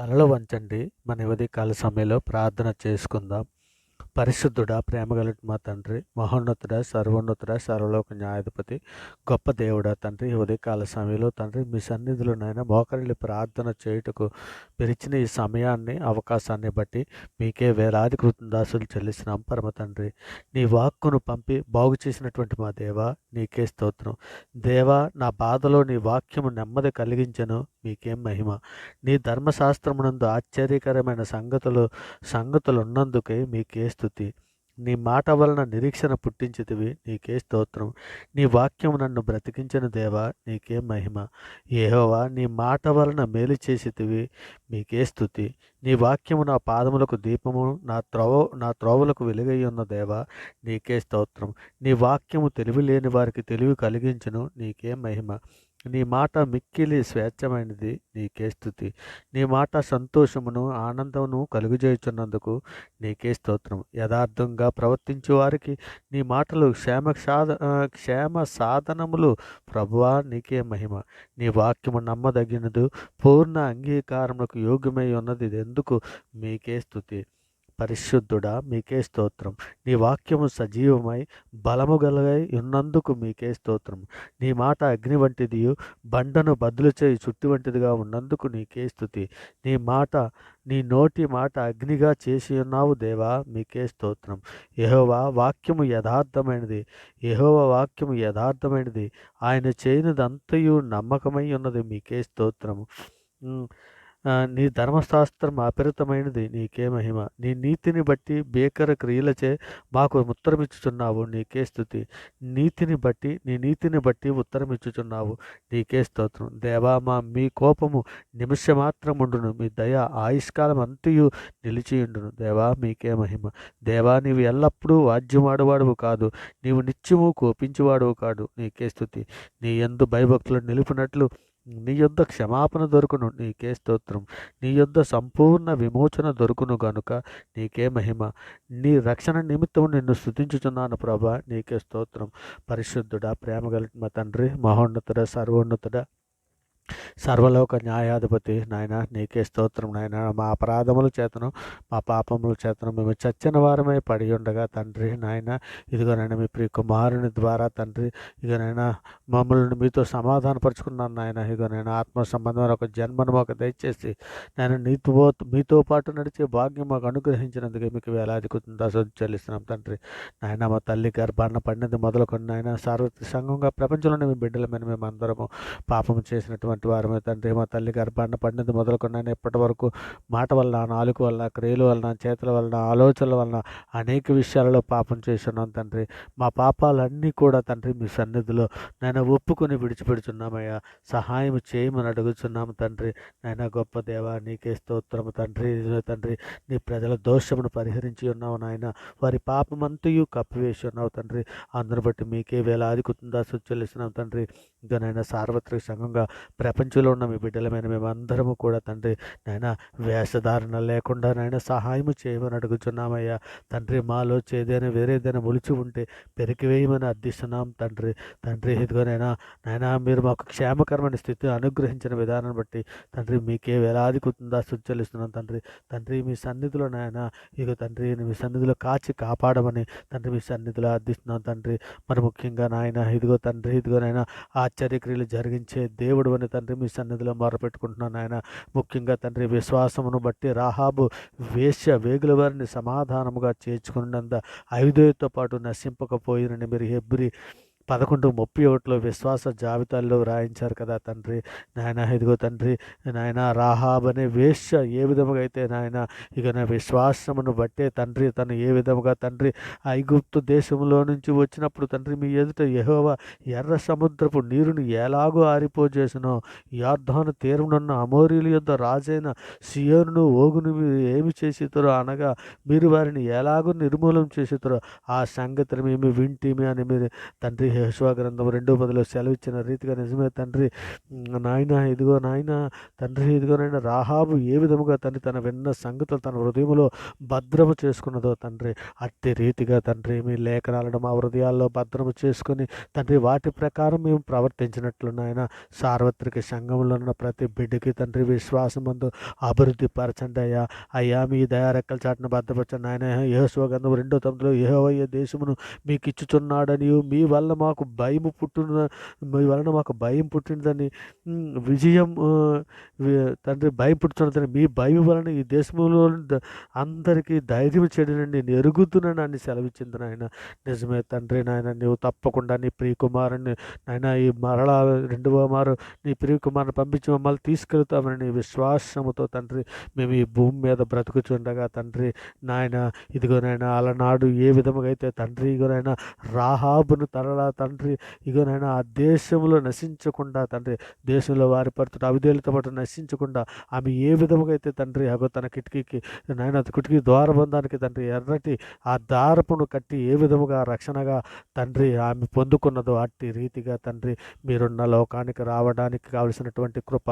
తలలు వంచండి. మన ఉదయకాల సమయంలో ప్రార్థన చేసుకుందాం. పరిశుద్ధుడా, ప్రేమగల మా తండ్రి, మహోన్నతుడా, సర్వోన్నతుడా, సర్వలోక న్యాయాధిపతి, గొప్ప దేవుడా తండ్రి, ఈ ఉదయకాల సమయంలో తండ్రి మీ సన్నిధిలో నాయన మోకరిల్లి ప్రార్థన చేయుటకు మీరిచ్చిన ఈ సమయాన్ని, అవకాశాన్ని బట్టి మీకే వేలాది కృతజ్ఞతాస్తులు చెల్లిస్తున్నాం పరమ తండ్రి. నీ వాక్కును పంపి బాగు చేసినటువంటి మా దేవా నీకే స్తోత్రం. దేవా, నా బాధలో నీ వాక్యము నెమ్మది కలిగించెను, మీకేం మహిమ. నీ ధర్మశాస్త్రమునందు ఆశ్చర్యకరమైన సంగతులున్నందుకే మీకే స్తుతి. నీ మాట వలన నిరీక్షణ పుట్టించితివి, నీకే స్తోత్రం. నీ వాక్యము నన్ను బ్రతికించిన దేవా నీకే మహిమ. యెహోవా, నీ మాట వలన మేలు చేసితివి, మీకే స్తుతి. నీ వాక్యము నా పాదములకు దీపము, నా త్రోవలకు వెలుగై ఉన్న దేవా నీకే స్తోత్రం. నీ వాక్యము తెలివి లేని వారికి తెలివి కలిగించును, నీకే మహిమ. నీ మాట మిక్కిలి స్వేచ్ఛమైనది, నీకే స్తుతి. నీ మాట సంతోషమును ఆనందమును కలుగజేయుచున్నందుకు నీకే స్తోత్రం. యథార్థంగా ప్రవర్తించు వారికి నీ మాటలు క్షేమ సాధనములు. ప్రభువా నీకే మహిమ. నీ వాక్యము నమ్మదగినదు, పూర్ణ అంగీకారములకు యోగ్యమై ఉన్నది ఎందుకు, మీకే స్తుతి. పరిశుద్ధుడా మీకే స్తోత్రం. నీ వాక్యము సజీవమై బలము గలగై ఉన్నందుకు మీకే స్తోత్రం. నీ మాట అగ్ని వంటిదియు, బండను బద్దలు చేయి చుట్టి వంటిదిగా ఉన్నందుకు నీకే స్తుతి. నీ నోటి మాట అగ్నిగా చేసి ఉన్నావు దేవా, మీకే స్తోత్రం. యెహోవా వాక్యము యథార్థమైనది. ఆయన చేయనిదంతయు నమ్మకమై ఉన్నది, మీకే స్తోత్రము. నీ ధర్మశాస్త్రం అపరితమైనది, నీకే మహిమ. నీ నీతిని బట్టి భీకర క్రియలచే మాకు ఉత్తరమిచ్చుచున్నావు, నీకే స్తుతి. నీ నీతిని బట్టి ఉత్తరమిచ్చుచున్నావు, నీకే స్తోత్రం. దేవా, మీ కోపము నిమిషమాత్రముండును, మీ దయ ఆయుష్కాలం అంతయు నిలిచియుండును. దేవా మీకే మహిమ. దేవా, నీవు ఎల్లప్పుడూ వాద్యమాడువాడువు కాదు, నీవు నిత్యము కోపించువాడువు కాదు, నీకే స్తుతి. నీ యందు భయభక్తులను నిలుపునట్లు నీ యొద్ద క్షమాపణ దొరుకును, నీకే స్తోత్రం. నీ యొద్ద సంపూర్ణ విమోచన దొరుకును గనుక నీకే మహిమ. నీ రక్షణ నిమిత్తం నిన్ను స్తుతించుచున్నాను ప్రభా, నీకే స్తోత్రం. పరిశుద్ధుడా, ప్రేమగల మా తండ్రి, మహోన్నతుడ, సర్వోన్నతుడ, సర్వలోక న్యాయాధిపతి, నాయన నీకే స్తోత్రం. నాయన మా అపరాధముల చేతను మా పాపముల చేతను మేము చచ్చిన వారమై పడి ఉండగా తండ్రి, నాయన ఇదిగోనైనా మీ ప్రియ కుమారుని ద్వారా తండ్రి, ఇదిగోనైనా మమ్మల్ని మీతో సమాధానపరుచుకున్నాను నాయన. ఇదిగోనైనా ఆత్మ సంబంధమైన ఒక జన్మను మాకు దయచేసి నేను మీతో పాటు నడిచే భాగ్యం మాకు అనుగ్రహించినందుకు మీకు వేలాది కృతజ్ఞతలు చెల్లిస్తున్నాం తండ్రి. నాయన మా తల్లి గర్భాన్న పడినది మొదలుకొని నాయన సార్వత్రిక సంఘంగా ప్రపంచంలోని మీ బిడ్డలమైన మేము అందరము పాపం చేసినటువంటి వారమే తండ్రి. మా తల్లి గర్భాన్న పడినది మొదలుకొని ఇప్పటి వరకు మాట వలన, నాలుక వలన, క్రియల వలన, చేతుల వలన, ఆలోచనల వలన అనేక విషయాలలో పాపం చేస్తున్నాం తండ్రి. మా పాపాలన్నీ కూడా తండ్రి మీ సన్నిధిలో నేను ఒప్పుకొని విడిచిపెడుచున్నామయ్యా. సహాయం చేయమని అడుగుచున్నాము తండ్రి. నాయన గొప్ప దేవా నీకే స్తోత్రము తండ్రి. తండ్రి, నీ ప్రజల దోషమును పరిహరించి ఉన్నావు నాయన. వారి పాపమంతయు కప్పివేసి ఉన్నావు తండ్రి. అందరిని బట్టి మీకే వేలాది కృతజ్ఞతలు చెల్లిస్తున్నాం తండ్రి. ఇంకనైనా సార్వత్రిక సంఘంగా ప్రపంచంలో ఉన్న మీ బిడ్డలమైన మేమందరము కూడా తండ్రి, నాయన వేషధారణ లేకుండా నాయన సహాయము చేయమని అడుగుచున్నామయ్యా. తండ్రి, మాలో వేరేదైనా మొలిచి ఉంటే పెరికివేయమని అర్థిస్తున్నాం తండ్రి. తండ్రి, ఇదిగోనైనా నాయన మీరు మాకు క్షేమకరమైన స్థితిని అనుగ్రహించిన విధానం బట్టి తండ్రి మీకే వేలాది కృతజ్ఞతలు చెల్లిస్తున్నాం తండ్రి. తండ్రి, మీ సన్నిధిలో నాయన ఇక తండ్రి మీ సన్నిధిలో కాచి కాపాడమని తండ్రి మీ సన్నిధిలో అర్థిస్తున్నాం తండ్రి. మరి ముఖ్యంగా నాయన ఇదిగో తండ్రి, ఇదిగోనైనా ఆశ్చర్యక్రియలు జరిగించే దేవుడు అని తండ్రి మీ సన్నిధిలో మొరపెట్టుకుంటున్నాను ఆయన. ముఖ్యంగా తండ్రి విశ్వాసమును బట్టి రాహాబు వేగుల వారిని సమాధానముగా చేర్చుకున్నంత 5తో పాటు నశింపకపోయినని మీరు హెబ్రీ 11:31 విశ్వాస జాబితాల్లో రాయించారు కదా తండ్రి. నాయన ఇదిగో తండ్రి, నాయన రాహాబ్ అనే వేశ్య ఏ విధముగా అయితే నాయన ఇక నా విశ్వాసమును బట్టే తండ్రి తను ఏ విధముగా తండ్రి ఐగుప్తు దేశంలో నుంచి వచ్చినప్పుడు తండ్రి మీ ఎదుట యెహోవా ఎర్ర సముద్రపు నీరుని ఎలాగో ఆరిపోజేసినో, యొర్దాను తీరమునున్న అమోరీల యొద్ద రాజైన సీయోనును ఓగును మీరు ఏమి చేసితురో అనగా మీరు వారిని ఎలాగో నిర్మూలం చేసితురో ఆ సంగతిని మేము వింటిమి అని మీరు తండ్రి యెహోషువ గ్రంథం 2:10 సెలవిచ్చిన రీతిగా నిజమే తండ్రి. నాయన ఇదిగో నాయన తండ్రి ఇదిగో నాయన రాహాబు ఏ విధముగా తండ్రి తన విన్న సంగతులు తన హృదయంలో భద్రము చేసుకున్నదో తండ్రి, అట్టి రీతిగా తండ్రి మీ లేఖనాలను మా హృదయాల్లో భద్రము చేసుకొని తండ్రి వాటి ప్రకారం మేము ప్రవర్తించినట్లు నాయన సార్వత్రిక సంఘంలో ఉన్న ప్రతి బిడ్డకి తండ్రి విశ్వాసమందు అభివృద్ధి పరచండి అయ్యా. అయ్యా మీ దయారెక్కల చాటున భద్రపరచండి నాయన. యెహోషువ గ్రంథం 2:9 యెహోవా దేశమును మీకు ఇచ్చుచున్నాడని మీ వల్ల మాకు భయము పుట్టున మీ వలన మాకు భయం పుట్టినదని విజయం తండ్రి భయం పుట్టుతున్నదని మీ భయం వలన ఈ దేశంలో అందరికీ ధైర్యం చేయడని నేను ఎరుగుతున్నాను అని సెలవిచ్చింది నాయన. నిజమే తండ్రి నాయన, నీవు తప్పకుండా నీ ప్రియకుమారుని నాయన ఈ మరలా రెండవ మారు నీ ప్రియకుమారుని పంపించి మమ్మల్ని తీసుకెళ్తామని నీ విశ్వాసముతో తండ్రి మేము ఈ భూమి మీద బ్రతుకుచుండగా తండ్రి నాయన ఇదిగో నాయన అలనాడు ఏ విధముగా అయితే తండ్రి ఇగోనైనా రాహాబును తరలా తండ్రి ఇగోనైనా ఆ దేశంలో నశించకుండా తండ్రి దేశంలో వారి పడుతున్న అవిధేయులతో పాటు నశించకుండా ఆమె ఏ విధముగా అయితే తండ్రి అగో తన కిటికీకి నాయన కిటికీ ద్వారబంధానికి తండ్రి ఎర్రటి ఆ దారపును కట్టి ఏ విధముగా రక్షణగా తండ్రి ఆమె పొందుకున్నదో అట్టి రీతిగా తండ్రి మీరున్న లోకానికి రావడానికి కావలసినటువంటి కృప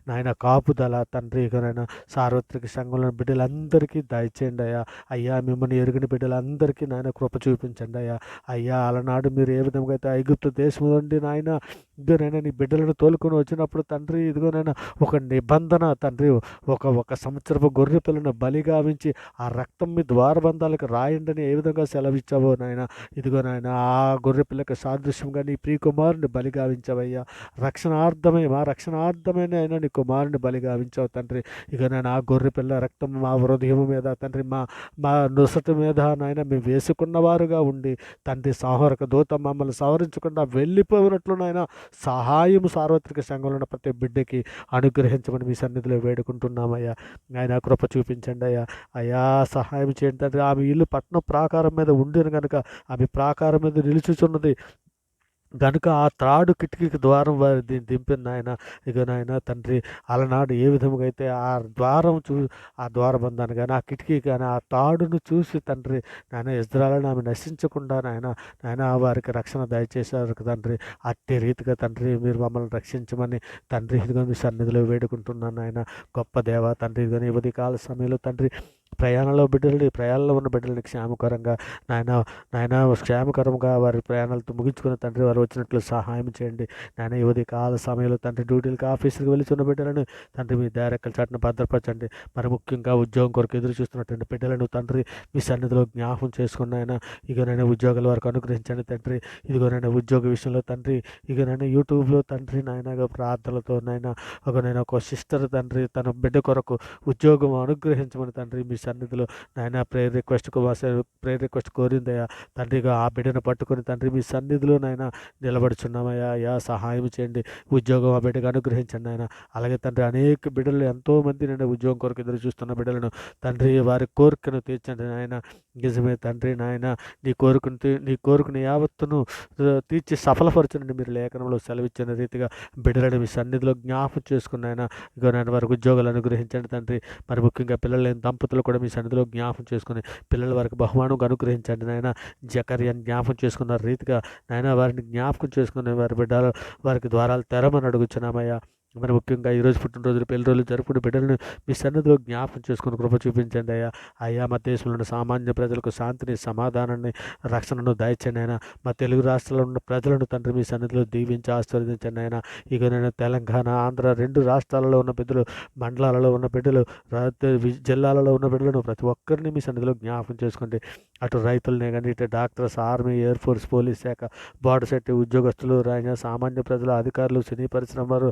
నాయన కాపుదల తండ్రి ఇకనైనా సార్వత్రిక సంఘంలోని బిడ్డలందరికీ దయచేయండి అయ్యా. అయ్యా మిమ్మల్ని ఎరుగని బిడ్డలందరికీ నాయన కృప చూపించండి అయ్యా. అయ్యా అలనాడు మీరు ఏ విధంగా అయితే ఐగుప్తు దేశం నుండి నాయన ఇదిగోనైనా నీ బిడ్డలను తోలుకొని వచ్చినప్పుడు తండ్రి ఇదిగోనైనా ఒక నిబంధన తండ్రి ఒక సంవత్సరపు గొర్రె పిల్లను బలిగా ఉంచి ఆ రక్తం మీ ద్వారబంధాలకు రాయండి ఏ విధంగా సెలవిచ్చావో నాయన ఇదిగో నాయన ఆ గొర్రె పిల్లకి సాదృశ్యంగా నీ ప్రియ కుమారుని బలిగావించవయ్యా. మా రక్షణార్థమైన అయినా నీ కుమారుని బలిగావించావు తండ్రి. ఇక నేను ఆ గొర్రె పిల్ల రక్తం మా హృదయం మీద తండ్రి మా నొసటి మీద నాయన మేము వేసుకున్నవారుగా ఉండి తండ్రి సంహారక దూత మమ్మల్ని సవరించకుండా వెళ్ళిపోయినట్లు నాయన సహాయము సార్వత్రిక సంఘంలో ఉన్న ప్రతి బిడ్డకి అనుగ్రహించమని మీ సన్నిధిలో వేడుకుంటున్నామయ్యా. ఆయన కృప చూపించండి అయ్యా. అయ్యా సహాయం చేయండి తండ్రి. ఆమె ఇల్లు పట్టణం ప్రాకారం మీద ఉండిన కనుక ఆమె ప్రాకారం మీద నిలుచుచున్నది గనుక ఆ త్రాడు కిటికీకి ద్వారం వారి దింపింది నాయన. ఇక నాయన తండ్రి అలనాడు ఏ విధముగా అయితే ఆ ద్వారం ఆ ద్వారబంధాన్ని కానీ ఆ కిటికీ కానీ ఆ తాడును చూసి తండ్రి నాయన ఇజ్రాయెలును ఆమె నశించకుండా నాయన వారికి రక్షణ దయచేశారు తండ్రి. అట్టి రీతిగా తండ్రి మీరు మమ్మల్ని రక్షించమని తండ్రి ఇదిగో మీ సన్నిధిలో వేడుకుంటున్నాను నాయన. గొప్ప దేవ తండ్రి ఇదిగో ఈ కాల సమయంలో తండ్రి ప్రయాణంలో ఉన్న బిడ్డలని క్షేమకరంగా నాయన క్షేమకరంగా వారి ప్రయాణాలతో ముగించుకున్న తండ్రి వారు వచ్చినట్లు సహాయం చేయండి నాయన. యువతి కాల సమయంలో తండ్రి డ్యూటీలకు ఆఫీసులకు వెళ్తున్న బిడ్డలను తండ్రి మీ దారెక్కల చాటును భద్రపరచండి. మరి ముఖ్యంగా ఉద్యోగం కొరకు ఎదురు చూస్తున్నటువంటి బిడ్డలను తండ్రి మీ సన్నిధిలో జ్ఞాపకం చేసుకున్న ఆయన ఇకనైనా ఉద్యోగాల వరకు అనుగ్రహించండి తండ్రి. ఇదిగోనైనా ఉద్యోగ విషయంలో తండ్రి ఇకనైనా యూట్యూబ్లో తండ్రి నాయనగా ప్రార్థనలతో ఒక సిస్టర్ తండ్రి తన బిడ్డ కొరకు ఉద్యోగం అనుగ్రహించమని తండ్రి మీ సన్నిధిలో నాయన ప్రేయర్ రిక్వెస్ట్ కోరిందయ్యా తండ్రిగా ఆ బిడ్డను పట్టుకొని తండ్రి మీ సన్నిధిలో నాయన నిలబడుచున్నామయ్యా. అయ్యా సహాయం చేయండి. ఉద్యోగం ఆ బిడ్డకు అనుగ్రహించండి ఆయన. అలాగే తండ్రి అనేక బిడ్డలు ఎంతోమంది నేను ఉద్యోగం కొరకు ఎదురు చూస్తున్న బిడ్డలను తండ్రి వారి కోరికను తీర్చండి నాయన. నిజమే తండ్రి నాయన నీ కోరుకుని యావత్తును తీర్చి సఫలపరచండి మీరు లేఖనంలో సెలవిచ్చిన రీతిగా బిడ్డలను మీ సన్నిధిలో జ్ఞాపకం చేసుకున్న ఆయన ఇగో నాయన వారికి ఉద్యోగాలు అనుగ్రహించండి తండ్రి. మరి ముఖ్యంగా పిల్లలు లేని దంపతులు కూడా మీ సన్నిధిలో జ్ఞాపకం చేసుకుని పిల్లల వారికి బహుమానంగా అనుగ్రహించండి నాయన. జకర్యాన్ని జ్ఞాపకం చేసుకున్న రీతిగా నాయన వారిని జ్ఞాపకం చేసుకుని వారికి ద్వారాలు తెరమని అడుగుచున్నామయ్యా. మరి ముఖ్యంగా ఈరోజు పుట్టినరోజులు పెళ్లి రోజులు జరుపుకునే బిడ్డలను మీ సన్నిధిలో జ్ఞాపకం చేసుకుని కృప చూపించండి అయ్యా. అయ్యా మా దేశంలో ఉన్న సామాన్య ప్రజలకు శాంతిని సమాధానాన్ని రక్షణను దయచండి అయినా. మా తెలుగు రాష్ట్రాల్లో ఉన్న ప్రజలను తండ్రి మీ సన్నిధిలో దీవించి ఆశీర్వదించండి అయినా. ఇక నేను తెలంగాణ ఆంధ్ర 2 రాష్ట్రాలలో ఉన్న బిడ్డలు మండలాలలో ఉన్న బిడ్డలు జిల్లాలలో ఉన్న బిడ్డలను ప్రతి ఒక్కరిని మీ సన్నిధిలో జ్ఞాపకం చేసుకోండి. అటు రైతులనే కానీ ఇటు doctors army air force police శాఖ బార్డర్ సెట్ ఉద్యోగస్తులు సామాన్య ప్రజలు అధికారులు సినీ పరిశ్రమ వారు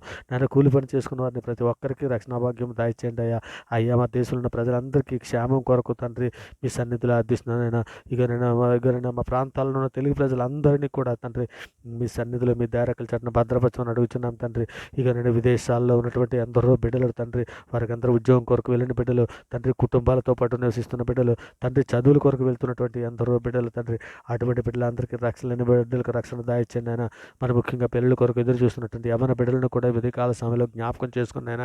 కూలి పని చేసుకున్న వారిని ప్రతి ఒక్కరికి రక్షణ భాగ్యం దయచేయండి అయ్యా. అయ్యా మా దేశంలో ఉన్న ప్రజలందరికీ క్షేమం కొరకు తండ్రి మీ సన్నిధిలో అర్థిస్తున్నానైనా. ఇకనైనా మా ప్రాంతాల్లో ఉన్న తెలుగు ప్రజలందరినీ కూడా తండ్రి మీ సన్నిధిలో మీ దారకల చట్టం భద్రపరచమని అడుగుతున్నాం తండ్రి. ఇకనైనా విదేశాల్లో ఉన్నటువంటి ఎందరో బిడ్డలు తండ్రి వారికి అందరూ ఉద్యోగం కొరకు వెళ్ళిన బిడ్డలు తండ్రి కుటుంబాలతో పాటు నివసిస్తున్న బిడ్డలు తండ్రి చదువుల కొరకు వెళ్తున్నటువంటి ఉన్నటువంటి ఎందరో బిడ్డలు తండ్రి, అటువంటి బిడ్డలందరికీ రక్షణ లేని బిడ్డలకు రక్షణ దాయిచ్చండి నాయన. మరి ముఖ్యంగా పెళ్ళిళ్ళ కొరకు ఎదురు చూస్తున్నటువంటి యవ్వన బిడ్డలను కూడా ఉదయకాల సమయంలో జ్ఞాపకం చేసుకుని నాయన,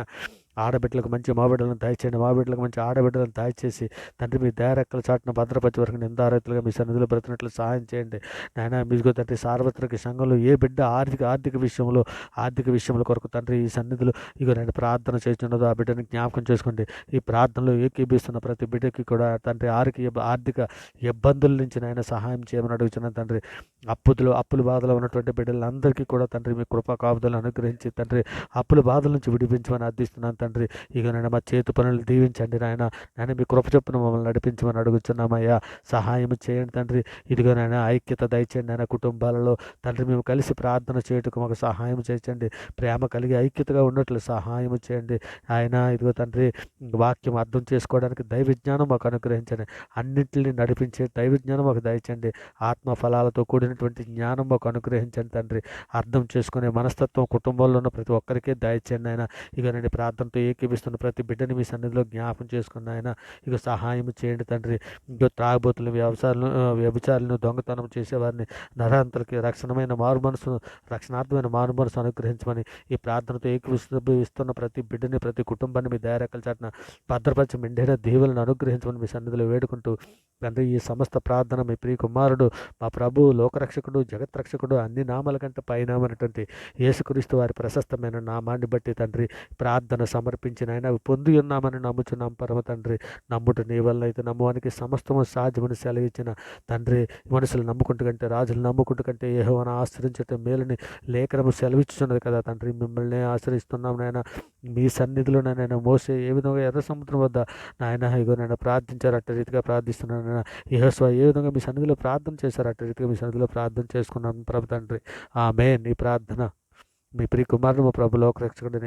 ఆడబిడ్డలకు మంచి మాబిడ్డలను దయచేయండి, మాబిడ్డలకు మంచి ఆడబిడ్డలను దయచేసి తండ్రి మీ దయారెక్కల చాటున భద్రపరిచే వరకు నిందారైతులుగా మీ సన్నిధిలో బ్రతినట్లు సహాయం చేయండి నాయన. మీకు తండ్రి సార్వత్రిక సంఘంలో ఏ బిడ్డ ఆర్థిక విషయంలో కొరకు తండ్రి ఈ సన్నిధిలో ఇగో నేను ప్రార్థన చేస్తున్నదో ఆ బిడ్డని జ్ఞాపకం చేసుకోండి. ఈ ప్రార్థనలో ఏకీభిస్తున్న ప్రతి బిడ్డకి కూడా తండ్రి ఆర్థిక ఇబ్బందుల నుంచి నాయన సహాయం చేయమని అడుగుతున్నాను తండ్రి. అప్పుల బాధలో ఉన్నటువంటి బిడ్డలందరికీ కూడా తండ్రి మీ కృపా కాపుదలను అనుగ్రహించి తండ్రి అప్పుల బాధల నుంచి విడిపించమని అర్థిస్తున్నాను తండ్రి. ఇక నేను మా చేతి పనులు దీవించండి నాయన. మీ కృప చొప్పున మమ్మల్ని నడిపించమని అడుగుతున్నామయ్యా. సహాయం చేయండి తండ్రి. ఇదిగో నాయన ఐక్యత దయచేయండి నాయన. కుటుంబాలలో తండ్రి మేము కలిసి ప్రార్థన చేయటకు మాకు సహాయం చేయండి. ప్రేమ కలిగి ఐక్యతగా ఉన్నట్లు సహాయం చేయండి ఆయన. ఇదిగో తండ్రి వాక్యం అర్థం చేసుకోవడానికి దైవ జ్ఞానం మాకు అనుగ్రహించండి. అన్నింటినీ నడిపించే దైవ జ్ఞానం మాకు దయచండి. ఆత్మ ఫలాలతో కూడినటువంటి జ్ఞానం మాకు అనుగ్రహించండి తండ్రి. అర్థం చేసుకునే మనస్తత్వం కుటుంబంలో ఉన్న ప్రతి ఒక్కరికే దయచండి ఆయన. ఇక నేను ప్రార్థనతో ఏకీపిస్తున్న ప్రతి బిడ్డని మీ సన్నిధిలో జ్ఞాపం చేసుకున్న ఆయన. ఇక సహాయం చేయండి తండ్రి. ఇంకో త్రాగుబోతులను వ్యభిచారులను దొంగతనం చేసేవారిని నరాంతలకి రక్షణార్థమైన మారు మనసు అనుగ్రహించమని ఈ ప్రార్థనతో ఏకీపిస్తున్న ప్రతి బిడ్డని ప్రతి కుటుంబాన్ని మీ దయారెక్కల చాటున భద్రపరిచి మెండైన దీవులను అనుగ్రహించమని మీ సన్నిధిలో వేడుకుంటూ తండ్రి ఈ సమస్త ప్రార్థన మీ ప్రియ కుమారుడు మా ప్రభు లోకరక్షకుడు జగత్రక్షకుడు అన్ని నామాల కంటే పైనామైనటువంటి యేసుక్రీస్తు వారి ప్రశస్తమైన నామాన్ని బట్టి తండ్రి ప్రార్థన సమర్పించిన ఆయన పొంది ఉన్నామని నమ్ముచున్నాం పరమ తండ్రి. నమ్ముట నీ వల్ల అయితే నమ్మవానికి సమస్తము సాధ్యమని సెలవిచ్చిన తండ్రి. మనుషులు నమ్ముకుంటూ కంటే రాజులు నమ్ముకుంటూ కంటే యెహోవాను ఆశ్రయించటం మేలని లేఖనము సెలవిచ్చుచున్నది కదా తండ్రి. మిమ్మల్ని ఆశ్రయిస్తున్నాం నాయన. మీ సన్నిధిలో నాయన మోసే ఏ విధంగా ఎర్ర సముద్రం వద్ద నాయన ఇగో నన్ను ప్రార్థించారు అట్ట రీతిగా ప్రార్థిస్తున్నాను నాయన. యెహోషువ ఏ విధంగా మీ సన్నిధిలో ప్రార్థన చేశారు అట్ట రీతిగా మీ సన్నిధిలో ప్రార్థన చేసుకున్నాను ప్రభు తండ్రి. ఆమేన్. ఈ ప్రార్థన మీ ప్రియ కుమారుడు మా ప్రభు లోకరక్షకుడు